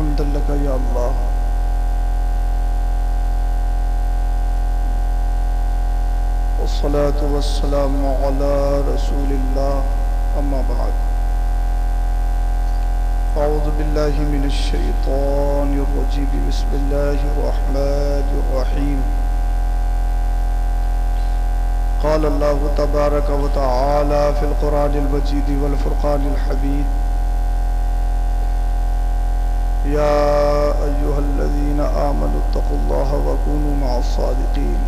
حمدا لك يا الله والصلاة والسلام على رسول الله أما بعد أعوذ بالله من الشيطان الرجيم بسم الله الرحمن الرحيم قال الله تبارك وتعالى في القرآن المجيد والفرقان الحميد يا أيها الذين آمنوا اتقوا الله وكونوا مع الصادقين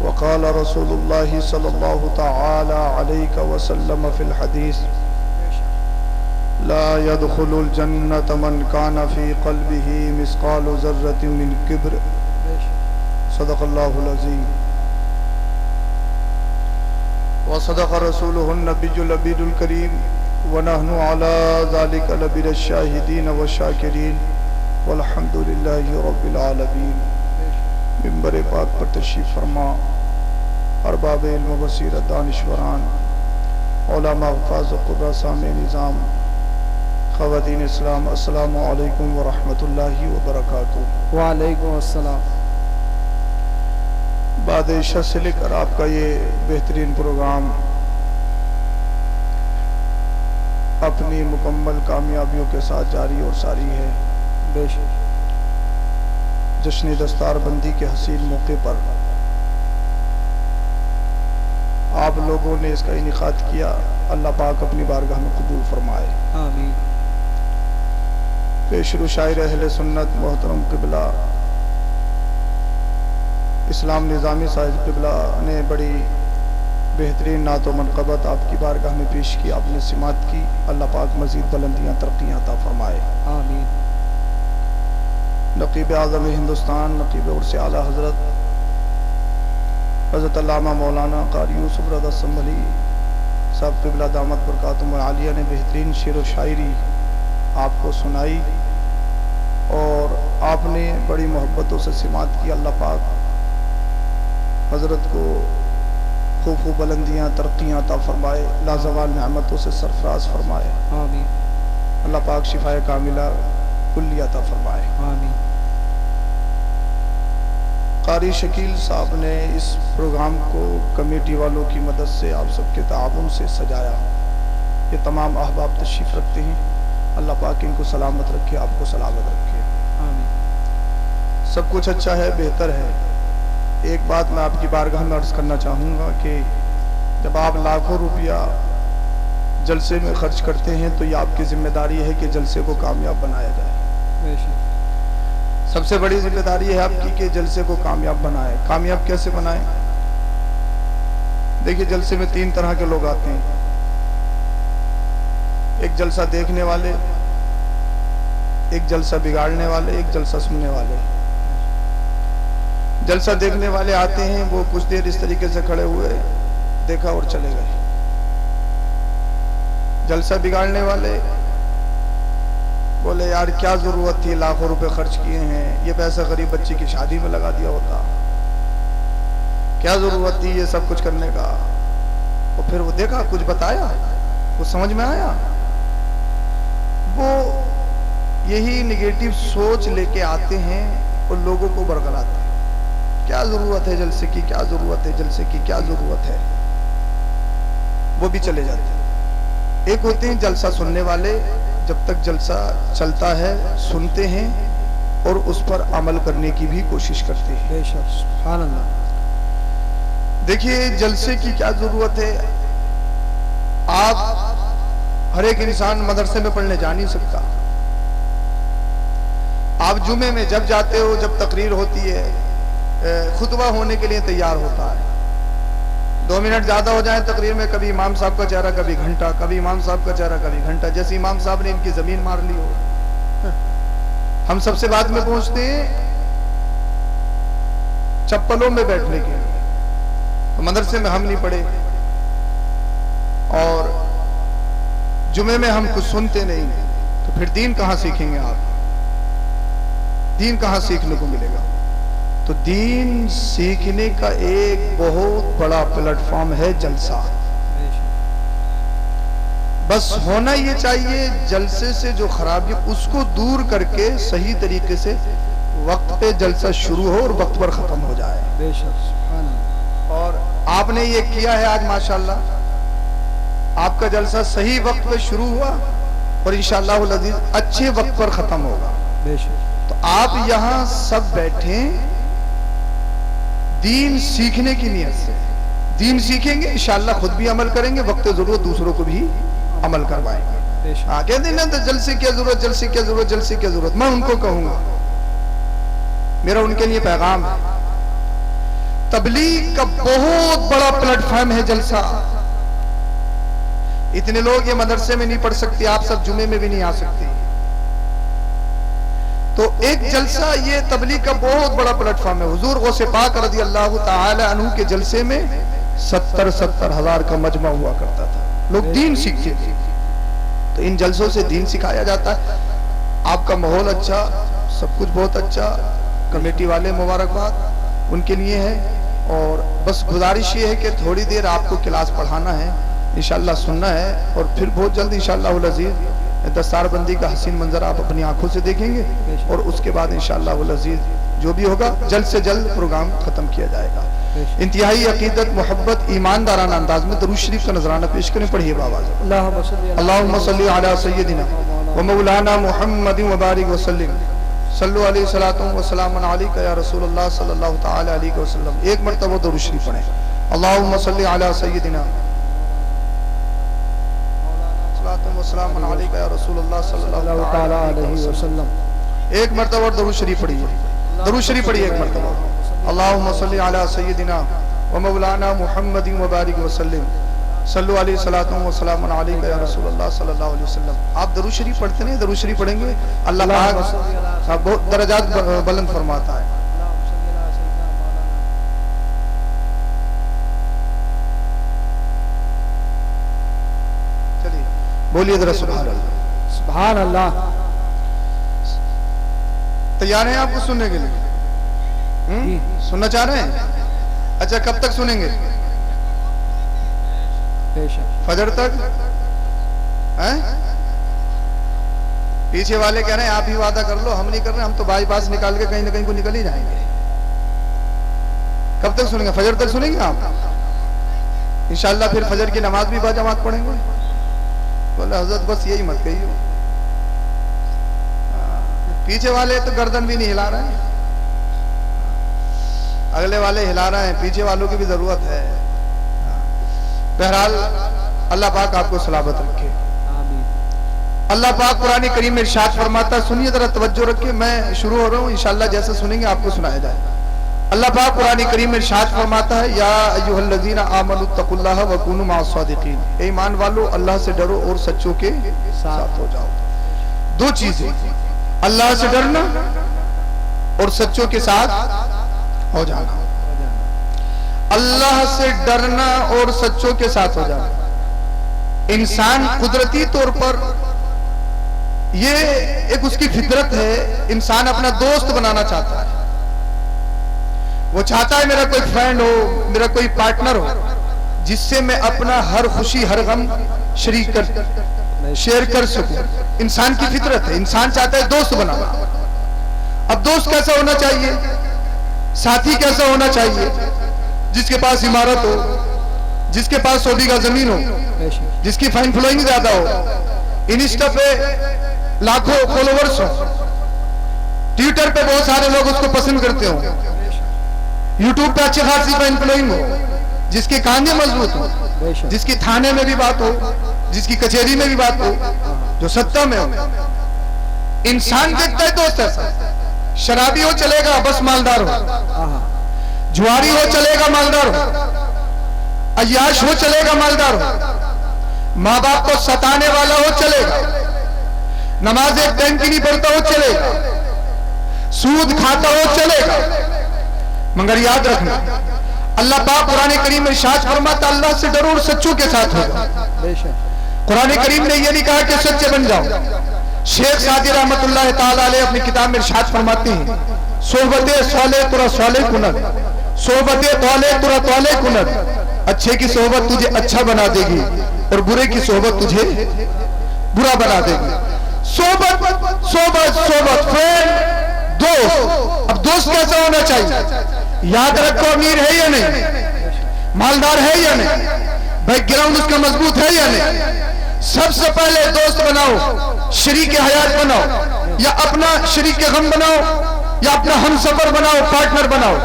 وقال رسول الله صلى الله تعالى عليه وسلم في الحديث لا يدخل الجنة من كان في قلبه مثقال ذرة من كبر صدق الله العظيم وصدق رسوله النبي النبي الكريم ونحن على ذلك لمن الشاهدين والشاكرين والحمد لله رب العالمين منبر پاک پر تشریف فرما ارباب علم و بصیرت دانشوران علماء حفاظ و قراء سامع نظام خواتین اسلام السلام علیکم ورحمۃ اللہ وبرکاتہ۔ وعلیکم السلام۔ بعد عشاء سے لے کر آپ کا یہ بہترین پروگرام اپنی مکمل کامیابیوں کے ساتھ جاری اور ساری ہے۔ بے شک جشن دستار بندی کے حسین موقع پر آپ لوگوں نے اس کا انعقاد کیا، اللہ پاک اپنی بارگاہ میں قبول فرمائے۔ آمین۔ پیشرو شاعر اہل سنت محترم قبلہ اسلام نظامی صاحب قبلہ نے بڑی بہترین نعت و منقبت آپ کی بارگاہ میں پیش کی، آپ نے سماعت کی، اللہ پاک مزید بلندیاں ترقیاں عطا فرمائے۔ آمین۔ نقیب اعظم ہندوستان نقیب عرس اعلیٰ حضرت علامہ مولانا قاری یوسف رضا سنبھلی صاحب قبلہ دامت برکاتہم عالیہ نے بہترین شعر و شاعری آپ کو سنائی اور آپ نے بڑی محبتوں سے سماعت کی، اللہ پاک حضرت کو خوب بلندیاں ترقیاں عطا فرمائے، لازوال نعمتوں سے سرفراز فرمائے۔ آمین۔ اللہ پاک شفائے کاملہ کلی عطا فرمائے۔ آمین۔ قاری شکیل صاحب نے اس پروگرام کو کمیٹی والوں کی مدد سے آپ سب کے تعاون سے سجایا، یہ تمام احباب تشریف رکھتے ہیں، اللہ پاک ان کو سلامت رکھے، آپ کو سلامت رکھے۔ آمین۔ سب کچھ اچھا ہے، بہتر ہے۔ ایک بات میں آپ کی بارگاہ میں عرض کرنا چاہوں گا کہ جب آپ لاکھوں روپیہ جلسے میں خرچ کرتے ہیں تو یہ آپ کی ذمہ داری ہے کہ جلسے کو کامیاب بنایا جائے۔ بے شک۔ سب سے بڑی ذمہ داری ہے آپ کی کہ جلسے کو کامیاب بنائے۔ کامیاب کیسے بنائیں؟ دیکھیے جلسے میں تین طرح کے لوگ آتے ہیں، ایک جلسہ دیکھنے والے، ایک جلسہ بگاڑنے والے، ایک جلسہ سننے والے۔ جلسہ دیکھنے والے آتے ہیں، وہ کچھ دیر اس طریقے سے کھڑے ہوئے، دیکھا اور چلے گئے۔ جلسہ بگاڑنے والے بولے یار کیا ضرورت تھی، لاکھوں روپے خرچ کیے ہیں، یہ پیسہ غریب بچی کی شادی میں لگا دیا ہوتا، کیا ضرورت تھی یہ سب کچھ کرنے کا۔ اور پھر وہ دیکھا، کچھ بتایا، کچھ سمجھ میں آیا، وہ یہی نگیٹو سوچ لے کے آتے ہیں اور لوگوں کو برگلاتے ہیں، کیا ضرورت ہے جلسے کی، کیا ضرورت ہے جلسے کی، کیا ضرورت ہے، وہ بھی چلے جاتے ہیں۔ ایک ہوتے ہیں جلسہ سننے والے، جب تک جلسہ چلتا ہے سنتے ہیں اور اس پر عمل کرنے کی بھی کوشش کرتے ہیں۔ بے شک۔ سبحان اللہ۔ دیکھیے جلسے کی کیا ضرورت ہے، آپ ہر ایک انسان مدرسے میں پڑھنے جا نہیں سکتا، آپ جمعے میں جب جاتے ہو، جب تقریر ہوتی ہے، خطبہ ہونے کے لیے تیار ہوتا ہے، 2 منٹ زیادہ ہو جائیں تقریر میں، کبھی امام صاحب کا چہرہ کبھی گھنٹہ، کبھی امام صاحب کا چہرہ کبھی گھنٹہ، جیسے امام صاحب نے ان کی زمین مار لی ہو۔ ہم سب سے بعد میں پہنچتے ہیں چپلوں میں بیٹھنے کے، مدرسے میں ہم نہیں پڑھے اور جمعے میں ہم کچھ سنتے نہیں، تو پھر دین کہاں سیکھیں گے آپ؟ دین کہاں سیکھنے کو ملے گا؟ تو دین سیکھنے کا ایک بہت بڑا پلیٹ فارم ہے جلسہ۔ بس ہونا یہ چاہیے جلسے سے جو خرابی اس کو دور کر کے صحیح طریقے سے وقت پہ جلسہ شروع ہو اور وقت پر ختم ہو جائے. بے شک سبحان اللہ. اور آپ نے یہ کیا ہے آج ماشاءاللہ آپ کا جلسہ صحیح وقت پہ شروع ہوا اور انشاءاللہ العزیز اچھے وقت پر ختم ہوگا. بے شک. تو آپ یہاں سب بیٹھیں دین سیکھنے کی نیت سے. دین سیکھیں گے انشاءاللہ خود بھی عمل کریں گے, وقت ضرورت دوسروں کو بھی عمل کروائیں گے. بے شک. کہتے ہیں نا تو جلسے کی ضرورت, جلسے کی ضرورت, جلسے کی ضرورت. میں ان کو کہوں گا, میرا ان کے لیے پیغام ہے, تبلیغ کا بہت بڑا پلیٹ فارم ہے جلسہ. اتنے لوگ یہ مدرسے میں نہیں پڑھ سکتے, آپ سب جمعے میں بھی نہیں آ سکتے. تو ایک جلسہ یہ تبلیغ کا بہت بڑا پلیٹ فارم ہے. حضور غوث پاک رضی اللہ تعالی عنہ کے جلسے میں 70 ہزار کا مجمع ہوا کرتا تھا, لوگ دین سیکھتے تھے. تو ان جلسوں سے دین سکھایا جاتا ہے. آپ کا ماحول اچھا, سب کچھ بہت اچھا, کمیٹی والے مبارکباد ان کے لیے ہے. اور بس گزارش یہ ہے کہ تھوڑی دیر آپ کو کلاس پڑھانا ہے, انشاءاللہ سننا ہے, اور پھر بہت جلد انشاءاللہ العزیز دستار بندی کا حسین منظر آپ اپنی آنکھوں سے دیکھیں گے, اور اس کے بعد انشاءاللہ العزیز جو بھی ہوگا جلد سے جلد پروگرام ختم کیا جائے گا. انتہائی عقیدت, محبت, ایماندارانہ انداز میں درود شریف کا نذرانہ پیش کریں. پڑھیے بآواز. اللہم صلی علی سیدنا و مولانا محمد وبارک وسلم. صلو علیہ الصلوۃ والسلام علیک یا رسول اللہ صلی اللہ تعالی علیہ وسلم. ایک مرتبہ درود شریف پڑھیں. اللہم صلی علی سیدنا والسلام علیک یا رسول اللہ صلی اللہ تعالی علیہ وسلم. ایک مرتبہ درود شریف پڑھیے, درود شریف پڑھیے ایک مرتبہ. اللہم صلی علی سیدنا و مولانا محمد وبارک وسلم. صلو علیہ الصلوۃ والسلام علیک یا رسول اللہ صلی اللہ علیہ وسلم. آپ درود شریف پڑھتے ہیں, درود شریف پڑھیں گے اللہ پاک بہت درجات بلند فرماتا ہے. چلیے بولیے ذرا سبحان اللہ. سبحان اللہ. تیار ہیں آپ کو سننے کے لیے؟ سننا چاہ رہے ہیں؟ اچھا کب تک سنیں گے؟ بے شک. فجر تک؟ پیچھے والے کہہ رہے ہیں آپ ہی وعدہ کر لو, ہم نہیں کر رہے, ہم تو بائی پاس نکال کے کہیں نہ کہیں کو نکل ہی جائیں گے. کب تک سنیں گے؟ فجر تک سنیں گے آپ انشاءاللہ. پھر فجر کی نماز بھی با جماعت پڑھیں گے. بولے حضرت بس یہی مت کہیے. پیچھے والے تو گردن بھی نہیں ہلا رہے ہیں, اگلے والے ہلا رہے ہیں, پیچھے والوں کی بھی ضرورت ہے. بہرحال اللہ پاک آپ کو سلامت رکھے. اللہ پاک قرآن کریم میں ارشاد فرماتا ہے, سنیے ذرا توجہ رکھے, میں شروع ہو رہا ہوں, انشاءاللہ جیسا سنیں گے آپ کو سنایا جائے. اللہ پاک قرآن کریم میں ارشاد فرماتا ہے, یا ایھا الذین آمنوا اتقوا اللہ وکونوا مع الصادقین. اے ایمان والو اللہ سے ڈرو اور سچوں کے ساتھ ہو جاؤ. دو چیزیں, اللہ سے ڈرنا اور سچوں کے ساتھ ہو جانا. اللہ سے ڈرنا اور سچوں کے ساتھ ہو جانا. انسان قدرتی طور پر یہ ایک اس کی فطرت ہے, انسان اپنا دوست بنانا چاہتا ہے. وہ چاہتا ہے میرا کوئی فرینڈ ہو, میرا کوئی پارٹنر ہو, جس سے میں اپنا ہر خوشی ہر غم شریک شیئر کر سکوں. انسان کی فطرت ہے, انسان چاہتا ہے دوست بنانا. اب دوست کیسا ہونا چاہیے, ساتھی کیسا ہونا چاہیے؟ جس کے پاس عمارت ہو, جس کے پاس 100 بیگھہ زمین ہو, جس کی فائن فلوئنگ زیادہ ہو, انسٹا پہ لاکھوں فالوورز ہو, ٹویٹر پہ بہت سارے لوگ اس کو پسند کرتے ہو, یوٹیوب پہ اچھی خاصی فائن فلوئنگ ہو, جس کے کاندھے مضبوط ہو, جس کی تھانے میں بھی بات ہو, جس کی کچہری میں بھی بات ہو, جو ستہ میں ہو. انسان دیکھتا ہے دوست ایسا. شرابی ہو چلے گا بس مالدار ہو, جواری ہو چلے گا مالدار ہو, عیاش ہو چلے گا مالدار ہو, ماں باپ کو ستانے والا ہو چلے گا, نماز ایک ٹائم کی نہیں پڑھتا ہو چلے گا, سود کھاتا ہو چلے گا. مگر یاد رکھنا اللہ پاک قرآن کریم میں ارشاد فرماتا اللہ سے ڈرو اور سچوں کے ساتھ ہو جاؤ. قرآن کریم نے یہ نہیں کہا کہ سچے بن جاؤ. شیخ سعدی رحمت اللہ تعالی علیہ اپنی کتاب میں ارشاد فرماتے ہیں, صحبت صالح ترا صالح کند, صحبت طالح ترا طالح کند. اچھے کی صحبت تجھے اچھا بنا دے گی, اور برے کی صحبت تجھے برا بنا دے گی. صحبت صحبت صحبت فرینڈ دوست. اب دوست کیسا ہونا چاہیے؟ یاد رکھو امیر ہے یا نہیں، مالدار ہے یا نہیں، بیک گراؤنڈ اس کا مضبوط ہے یا نہیں. سب سے پہلے دوست بناؤ، شریک حیات بناؤ، یا اپنا شریک غم بناؤ یا اپنا ہم سفر بناؤ، پارٹنر بناؤ.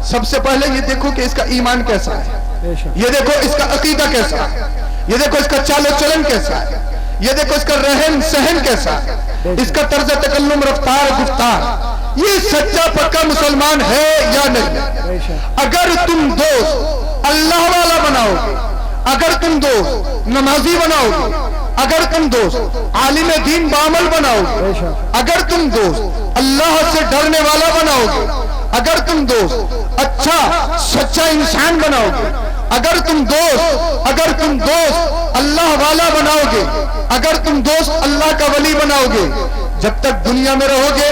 سب سے پہلے یہ دیکھو کہ اس کا ایمان کیسا ہے، یہ دیکھو اس کا عقیدہ کیسا ہے، یہ دیکھو اس کا چال و چلن کیسا ہے، یہ دیکھو اس کا رہن سہن کیسا ہے، اس کا طرز تکلم، رفتار، گفتار. یہ سچا پکا مسلمان ہے یا نہیں؟ اگر تم دوست اللہ والا بناؤ گے، اگر تم دوست نمازی بناؤ گے، اگر تم دوست عالم دین بعمل بناؤ گے، اگر تم دوست اللہ سے ڈرنے والا بناؤ گے، اگر تم دوست اچھا سچا انسان بناؤ گے، اگر تم دوست اللہ والا بناؤ گے، اگر تم دوست اللہ کا ولی بناؤ گے، جب تک دنیا میں رہو گے،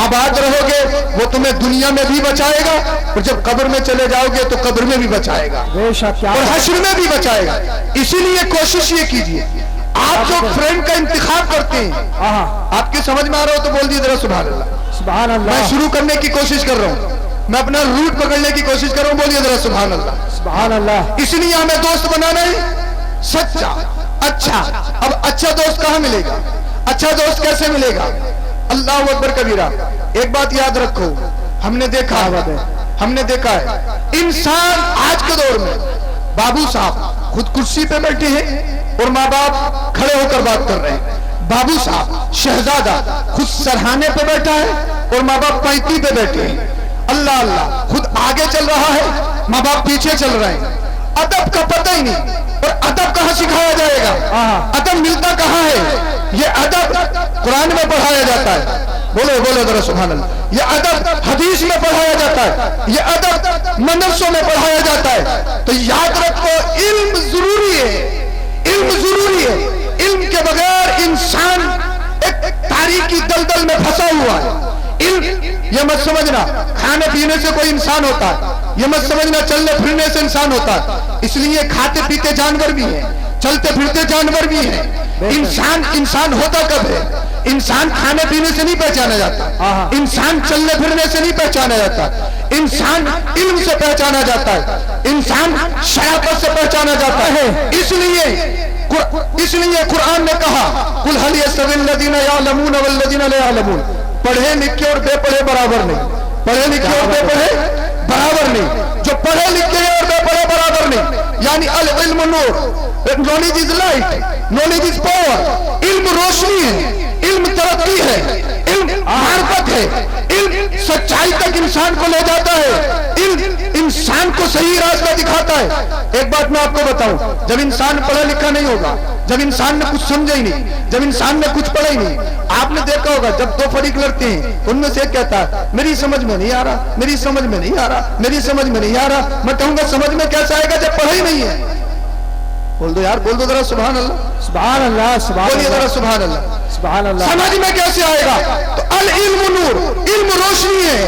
آباد رہو گے، وہ تمہیں دنیا میں بھی بچائے گا، اور جب قبر میں چلے جاؤ گے تو قبر میں بھی بچائے گا اور حشر میں بھی بچائے گا. اسی لیے کوشش یہ کیجئے، آپ جو فرینڈ کا انتخاب کرتے ہیں، آپ کی سمجھ میں آ رہا ہو تو بول دیجیے ذرا سبحان اللہ. سبحان اللہ. میں شروع کرنے کی کوشش کر رہا ہوں، میں اپنا روٹ پکڑنے کی کوشش کر رہا ہوں، بولیے ذرا سبحان اللہ. سبحان اللہ. اس لیے ہمیں دوست بنانا ہے سچا، اچھا. اب اچھا دوست کہاں ملے گا؟ اچھا دوست کیسے ملے گا؟ اللہ اکبر کبیرہ. ایک بات یاد رکھو، ہم نے دیکھا ہے انسان آج کے دور میں، بابو صاحب خود کرسی پہ بیٹھے ہیں اور ماں باپ کھڑے ہو کر بات کر رہے ہیں. بابو صاحب شہزادہ خود سرہانے پہ بیٹھا ہے اور ماں باپ پینتی پہ بیٹھے ہیں. اللہ اللہ خود آگے چل رہا ہے، ماں باپ پیچھے چل رہے ہیں. ادب کا پتہ ہی نہیں. اور ادب کہاں سکھایا جائے گا؟ ادب ملتا کہاں ہے؟ یہ ادب قرآن میں پڑھایا جاتا ہے، بولو ذرا سبحان اللہ. یہ ادب حدیث میں پڑھایا جاتا ہے، یہ ادب مدرسوں میں پڑھایا جاتا ہے. تو یاد رکھو علم ضروری ہے، علم ضروری ہے. علم کے بغیر انسان ایک تاریکی دلدل میں پھنسا ہوا ہے. علم یہ مت سمجھنا کھانے پینے سے کوئی انسان ہوتا ہے، یہ مت سمجھنا چلنے پھرنے سے انسان ہوتا ہے. اس لیے کھاتے پیتے جانور بھی ہیں، چلتے پھرتے جانور بھی ہیں. انسان ہوتا کب ہے؟ انسان کھانے پینے سے نہیں پہچانا جاتا، انسان چلنے پھرنے سے نہیں پہچانا جاتا، انسان علم سے پہچانا جاتا ہے، انسان شرافت سے پہچانا جاتا ہے. اس لیے قرآن نے کہا قُلْ هَلْ يَسْتَوِي الَّذِينَ يَعْلَمُونَ وَالَّذِينَ لَا يَعْلَمُونَ. پڑھے لکھے اور بے پڑھے برابر نہیں، پڑھے لکھے اور بے پڑھے برابر نہیں. جو پڑھے لکھے ہیں اور بے پڑھے برابر نہیں، یعنی العلم نور، knowledge is light, knowledge is power. علم روشنی ہے، علم ترقی ہے، علم معرفت ہے، علم سچائی تک انسان کو لے جاتا ہے، علم انسان کو صحیح راستہ دکھاتا ہے. ایک بات میں آپ کو بتاؤں، جب انسان پڑھا لکھا نہیں ہوگا، جب انسان نے کچھ سمجھا ہی نہیں، جب انسان نے کچھ پڑھا ہی نہیں، آپ نے دیکھا ہوگا جب دو فریق لڑتے ہیں ان میں سے ایک کہتا ہے میری سمجھ میں نہیں آ رہا، میری سمجھ میں نہیں آ رہا، میری سمجھ میں نہیں آ رہا. میں کہوں گا سمجھ میں کیسا آئے گا جب پڑھا ہی نہیں ہے؟ بول دو یار، بول دو ذرا سبحان اللہ. سبحان اللہ. بولیے ذرا سبحان اللہ. سبحان اللہ. سمجھ میں کیسے آئے گا؟ تو العلم نور، علم روشنی ہے،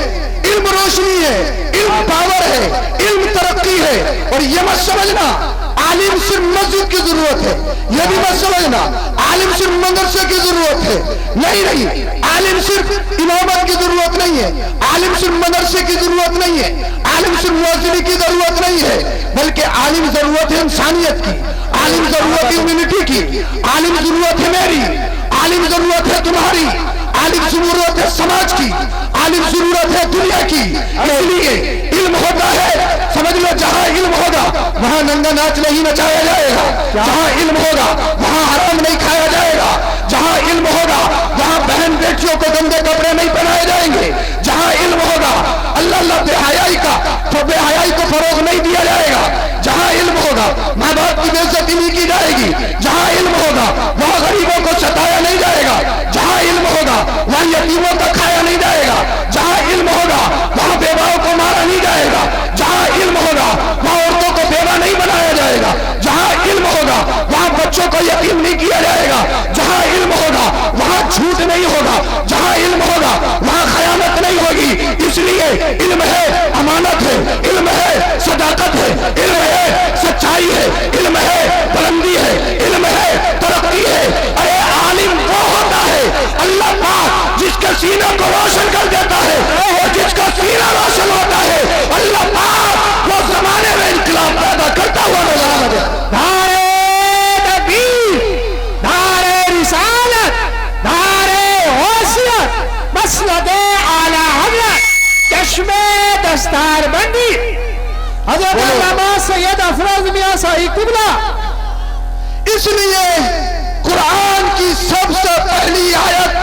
علم روشنی ہے، علم پاور ہے، علم ترقی ہے. اور یہ مت سمجھنا عالم صرف مسجد کی ضرورت ہے، یہ بھی مت سمجھنا عالم صرف مدرسے کی ضرورت ہے. نہیں، عالم صرف امامت کی ضرورت نہیں ہے، عالم صرف مدرسے کی ضرورت نہیں ہے، عالم صرف مؤذن کی ضرورت نہیں ہے، بلکہ عالم ضرورت ہے انسانیت کی، عالم ضرورت ہے ہیومینٹی کی، عالم ضرورت ہے میری، عالم ضرورت ہے تمہاری، عالم ضرورت ہے سماج کی، عالم ضرورت ہے دنیا کی. اس لیے علم ہوتا ہے، سمجھ لو جہاں علم ہوگا وہاں ننگا ناچ نہیں نچایا جائے گا، جہاں علم ہوگا وہاں حرام نہیں کھایا جائے گا، جہاں علم ہوگا وہاں بہن بیٹیوں کو گندے کپڑے نہیں پہنائے جائیں گے، جہاں علم ہوگا اللہ بے حیائی کو فروغ نہیں دیا جائے گا، جہاں علم ہوگا ماں باپ کی بے عزتی نہیں کی جائے گی، جہاں علم ہوگا وہاں غریبوں کو ستایا نہیں جائے گا، جہاں علم ہوگا وہاں یتیموں کا کھایا نہیں جائے گا، جہاں علم ہوگا وہاں بیواؤں کو مارا نہیں جائے گا، جہاں علم ہوگا وہاں عورتوں کو بیوہ نہیں بنایا جائے گا، جہاں علم ہوگا وہاں بچوں کو یتیم نہیں کیا جائے گا، جہاں علم ہوگا وہاں جھوٹ نہیں ہوگا، جہاں علم ہوگا وہاں خیانت نہیں ہوگی. اس لیے علم ہے امانت ہے، علم ہے صداقت ہے، علم ہے سچائی ہے، علم ہے بلندی ہے، دستار بندی حضرت علامہ سید افروز میاں صاحب قبلہ. اس لیے قرآن کی سب سے پہلی آیت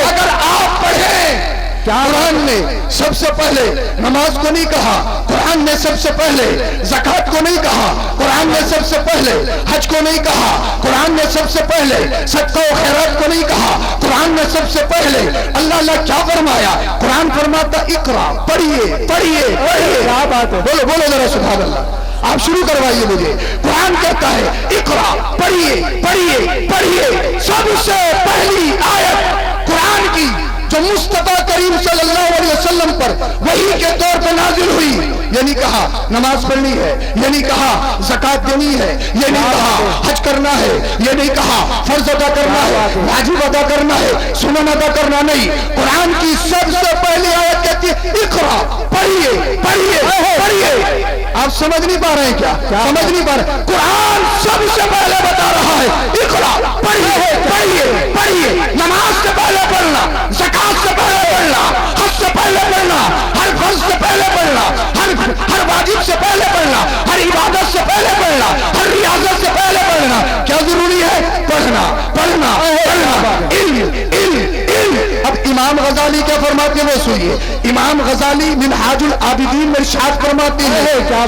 اگر آپ پڑھیں، قرآن نے سب سے پہلے نماز کو نہیں کہا، قرآن نے سب سے پہلے زکوٰۃ کو نہیں کہا، قرآن نے سب سے پہلے حج کو نہیں کہا، قرآن نے سب سے پہلے صدقہ و خیرات کو نہیں کہا، قرآن نے سب سے پہلے اللہ کیا فرمایا؟ قرآن فرماتا اقرا، پڑھیے پڑھیے پڑھیے. کیا بات ہے، بولو بولو ذرا سبحان اللہ. آپ شروع کروائیے مجھے. قرآن کہتا ہے اقرا، پڑھیے پڑھیے پڑھیے. سب سے پہلی آیت قرآن کی جو مصطفیٰ کریم صلی اللہ علیہ وسلم پر وحی کے طور پر نازل ہوئی، یہ نہیں کہا نماز پڑھنی ہے، یہ نہیں کہا زکوٰۃ دینی ہے، یہ نہیں کہا حج کرنا ہے، یہ نہیں کہا فرض ادا کرنا ہے، واجب ادا کرنا ہے، سنن ادا کرنا نہیں. قرآن کی سب سے پہلی آیت کہتی ہے اقرا، پڑھیے پڑھیے پڑھیے. آپ سمجھ نہیں پا رہے ہیں کیا؟ سمجھ نہیں پا رہے. قرآن سب سے پہلے بتا رہا ہے اقرا، پڑھیے پڑھیے پڑھیے. نماز سے پہلے پڑھنا، زکوٰۃ سے پہلے پڑھنا، حج سے پہلے پڑھنا، ہر فرض سے پہلے پڑھنا، ہر واجب سے پہلے پڑھنا، ہر عبادت سے پہلے پڑھنا، ہر ریاضت سے پہلے پڑھنا. کیا ضروری ہے؟ پڑھنا پڑھنا پڑھنا. علم علم علم. اب امام غزالی کیا فرماتے ہیں وہ سنیے. امام غزالی منہاج العابدین میں ارشاد فرماتے ہیں،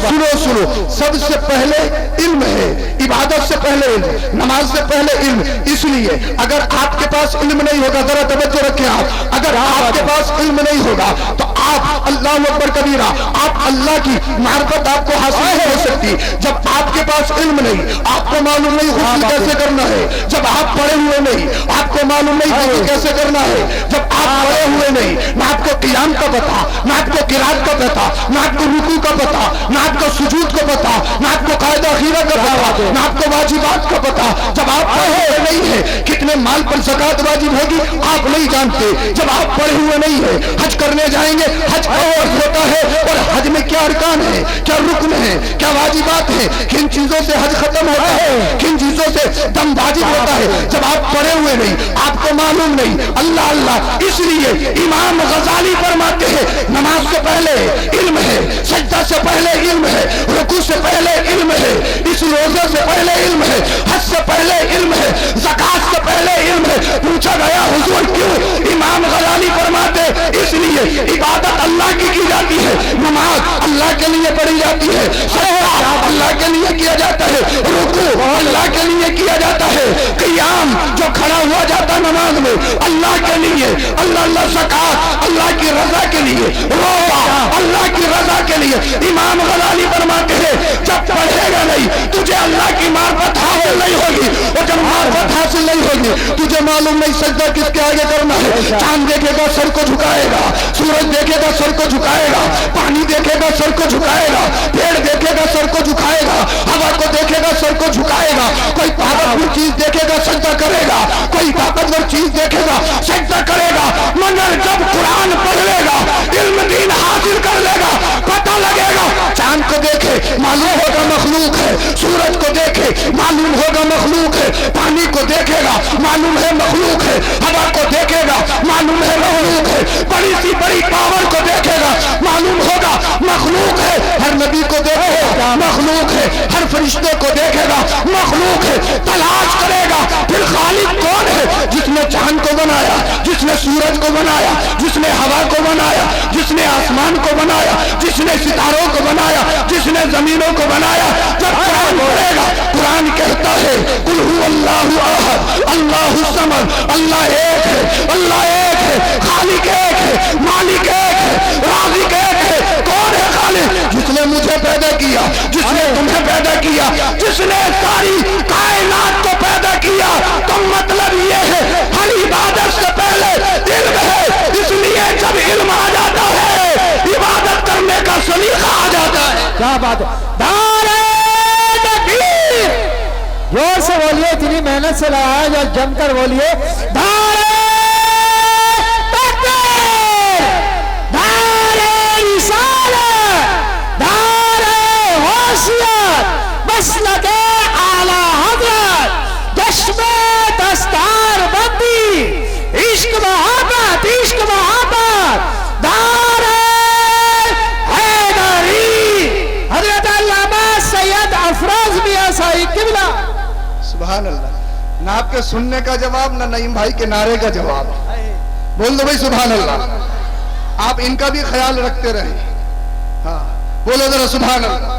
سنو سنو، سب سے پہلے علم ہے، عبادت سے پہلے علم، نماز سے پہلے علم. اس لیے اگر آپ کے پاس علم نہیں ہوگا، ذرا توجہ رکھیں آپ، اگر آپ کے پاس علم نہیں ہوگا تو آپ اللہ اکبر کبیرہ، آپ اللہ کی معرفت آپ کو حاصل نہیں ہو سکتی. جب آپ کے پاس علم نہیں، آپ کو معلوم نہیں غسل کیسے کرنا ہے، جب آپ پڑھے ہوئے نہیں، آپ کو معلوم نہیں وضو کیسے کرنا ہے، جب آپ پڑھے ہوئے نہیں، نہ آپ کو قیام کا پتہ، نہ آپ کو قرات کا پتہ، نہ آپ کو رکوع کا پتہ، نہ آپ کو سجود کا پتہ، نہ آپ کو قاعدہ خیرہ کا پتہ، نہ آپ کو واجبات کا پتہ. جب آپ پڑھے ہوئے نہیں ہے کتنے مال پر زکوٰۃ واجب ہوگی آپ نہیں جانتے. جب آپ پڑھے ہوئے نہیں ہے حج کرنے جائیں گے، حج کب ہوتا ہے اور حج میں کیا ارکان ہے، کیا رکن ہے، کیا واجبات ہیں، کن چیزوں سے حج ختم ہوتا ہے، کن چیزوں سے دم واجب ہوتا ہے. جب آپ پڑھے ہوئے نہیں، آپ کو معلوم نہیں. اللہ اللہ. اس لیے امام غزالی فرماتے ہیں نماز سے پہلے علم ہے، سجدہ سے پہلے علم ہے، رکوع سے پہلے علم ہے، اس روزے سے پہلے علم ہے، حج سے پہلے علم ہے، زکوٰۃ سے پہلے علم ہے. پوچھا گیا حضور کیوں؟ امام غزالی فرماتے اس لیے عبادت اللہ کی جاتی ہے، نماز اللہ کے لیے پڑھی جاتی ہے، سجدہ اللہ کے لیے کیا جاتا ہے، رکوع اللہ کے لیے کیا جاتا ہے، قیام جو کھڑا ہوا جاتا نماز میں اللہ کے لیے، اللہ اللہ. زکوٰۃ اللہ کی رضا کے لیے، روزہ اللہ کی رضا کے لیے. امام غزالی فرماتے ہیں جب پڑھے گا نہیں تجھے اللہ کی معرفت حاصل نہیں ہوگی، اور جب معرفت حاصل نہیں ہوگی تجھے معلوم نہیں سجدہ کس کے آگے کرنا ہے. چاند دیکھے گا سر کو جھکائے گا، سورج دیکھے گا سر کو جھکائے گا، پانی دیکھے گا سر کو جھکائے گا، پیڑ دیکھے گا سر کو جھکائے گا، ہوا کو دیکھے گا سر کو جھکائے گا. کوئی طاقتور چیز دیکھے گا سجدہ کرے گا، کوئی طاقتور چیز دیکھے گا سجدہ کرے گا. مگر جب قرآن پڑھ لے گا، علم دین حاصل کر لے گا، پتہ لگے گا. چاند کو دیکھے معلوم ہوگا مخلوق ہے، سورج کو دیکھے معلوم ہوگا مخلوق ہے، پانی کو دیکھے گا معلوم ہے مخلوق ہے، ہوا کو دیکھے گا معلوم ہے مخلوق ہے، بڑی سی بڑی پاور کو دیکھے گا معلوم ہوگا مخلوق ہے. ہر نبی کو دیکھے گا مخلوق ہے، ہر فرشتے کو دیکھے گا مخلوق ہے. تلاش کرے گا پھر خالق کون ہے جس نے چاند کو بنایا، جس نے سورج کو بنایا، جس نے ہوا کو بنایا، جس نے آسمان کو بنایا، جس نے ستاروں کو بنایا، جس نے زمینوں کو بنایا. جب قرآن پڑھے گا قرآن کہتا ہے قل هو اللہ احد اللہ الصمد. اللہ ایک ہے، اللہ ایک ہے، خالق ایک ہے، مالک ایک ہے، رازق ایک ہے. کون ہے خالق؟ جس نے مجھے پیدا کیا، جس نے تمہیں پیدا کیا، جس نے ساری کائنات کو پیدا کیا. تو مطلب یہ ہے ہر عبادت سے پہلے علم ہے. اس لیے جب علم آ جاتا ہے عبادت کرنے کا سلیقہ آ جاتا ہے. کیا بات ہے. نعرہ تکبیر. زور سے بولیے، اتنی محنت سے لگایا جو جم کر بولیے. نعرہ تکبیر، نعرہ رسالت، نعرہ حیثیت، مسلک اعلی حضرت، چشم دستار بندی، عشق محبت، عشق محبت. نعرہ آپ کے سننے کا جواب نہ نعیم بھائی کے نعرے کا جواب. بول دو بھائی سبحان اللہ. آپ ان کا بھی خیال رکھتے رہیں. ہاں بولو ذرا سبحان اللہ.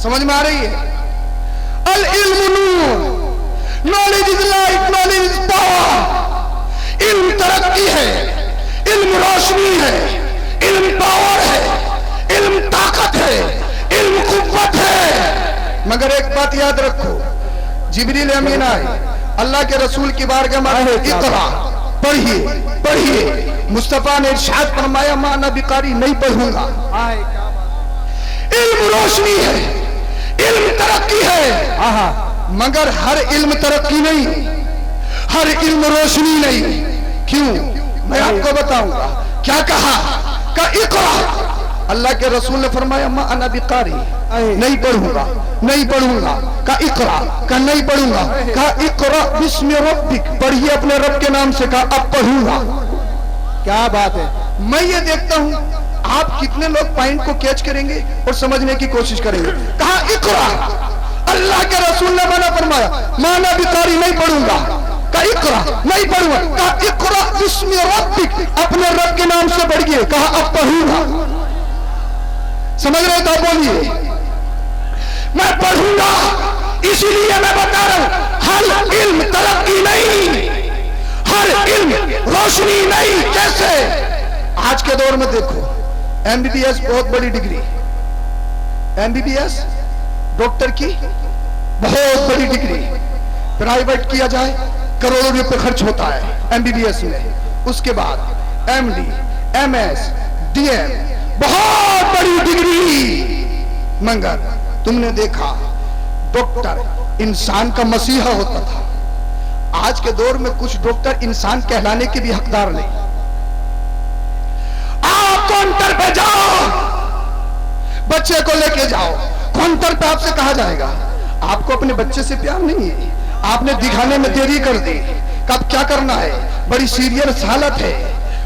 سمجھ میں آ رہی ہے؟ العلم نور, knowledge is light, knowledge is power. علم ترقی ہے, علم روشنی ہے, علم پاور ہے, علم طاقت ہے, علم قوت ہے. مگر ایک بات یاد رکھو, جبریل امین آئے, اللہ کے رسول کی بارگاہ میں آئے, اقرا پڑھیے پڑھیے. مصطفیٰ نے ارشاد فرمایا ما انا بقاری, نہیں پڑھوں گا. علم روشنی ہے, علم ترقی ہے, مگر ہر علم ترقی نہیں, ہر علم روشنی نہیں. کیوں؟ میں آپ کو بتاؤں گا. کیا کہا کہ اقرا, اللہ کے رسول نے فرمایا ما انا بقاری, نہیں پڑھوں گا, نہیں پڑھوں گا. کہ اقرا, کہ نہیں پڑھوں گا. کہ اقرا بسم ربک, پڑھیے اپنے رب کے نام سے. کہا اب پڑھوں گا. کیا بات ہے. میں یہ دیکھتا ہوں آپ کتنے لوگ پوائنٹ کو کیچ کریں گے اور سمجھنے کی کوشش کریں گے. کہا اقرا, اللہ کے رسول نے منع فرمایا, مانا بقاری, نہیں پڑھوں گا. کہا اقرا, نہیں پڑھوں گا. کہا اقرا بسم ربک, اپنے رب کے نام سے پڑھیے. کہا اب پڑھوں گا. سمجھ رہے تو بولیے. میں پڑھوں گا, اسی لیے میں بتا رہا ہوں ہر علم ترقی نہیں, ہر علم روشنی نہیں. کیسے؟ آج کے دور میں دیکھو, ایم بی بی ایس بہت بڑی degree, M B B S doctor کی بہت بڑی ڈگری, پرائیویٹ کیا جائے کروڑوں روپے خرچ ہوتا ہے ایم بی بی ایس میں. اس کے بعد M D, M S, D M, بہت بڑی ڈگری. مگر تم نے دیکھا ڈاکٹر انسان کا مسیحا ہوتا تھا. آج کے دور میں کچھ ڈاکٹر انسان کہلانے کے بھی حقدار نہیں. آپ کاؤنٹر پہ جاؤ, بچے کو لے کے جاؤ, کاؤنٹر پہ آپ سے کہا جائے گا آپ کو اپنے بچے سے پیار نہیں ہے, آپ نے دکھانے میں دیری کر دی. کب کیا کرنا ہے, بڑی سیریس حالت ہے,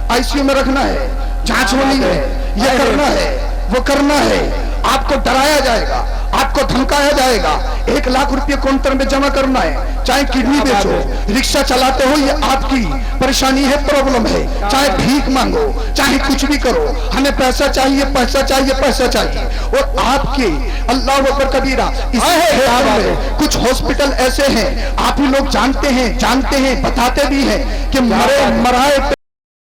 آئی سی یو میں رکھنا ہے, جانچ ہونی ہے, یہ کرنا ہے, وہ کرنا ہے. آپ کو ڈرایا جائے گا, آپ کو دھمکایا جائے گا. 1 لاکھ روپے کاؤنٹر میں جمع کرنا ہے, چاہے کڈنی بیچو, رکشہ چلاتے ہو, یہ آپ کی پریشانی ہے, پرابلم ہے. چاہے بھیک مانگو, چاہے کچھ بھی کرو, ہمیں پیسہ چاہیے, پیسہ چاہیے, پیسہ چاہیے. اور آپ کے اللہ اکبر کبیرہ کچھ ہاسپٹل ایسے ہیں, آپ ہی لوگ جانتے ہیں, بتاتے بھی ہیں کہ مرائے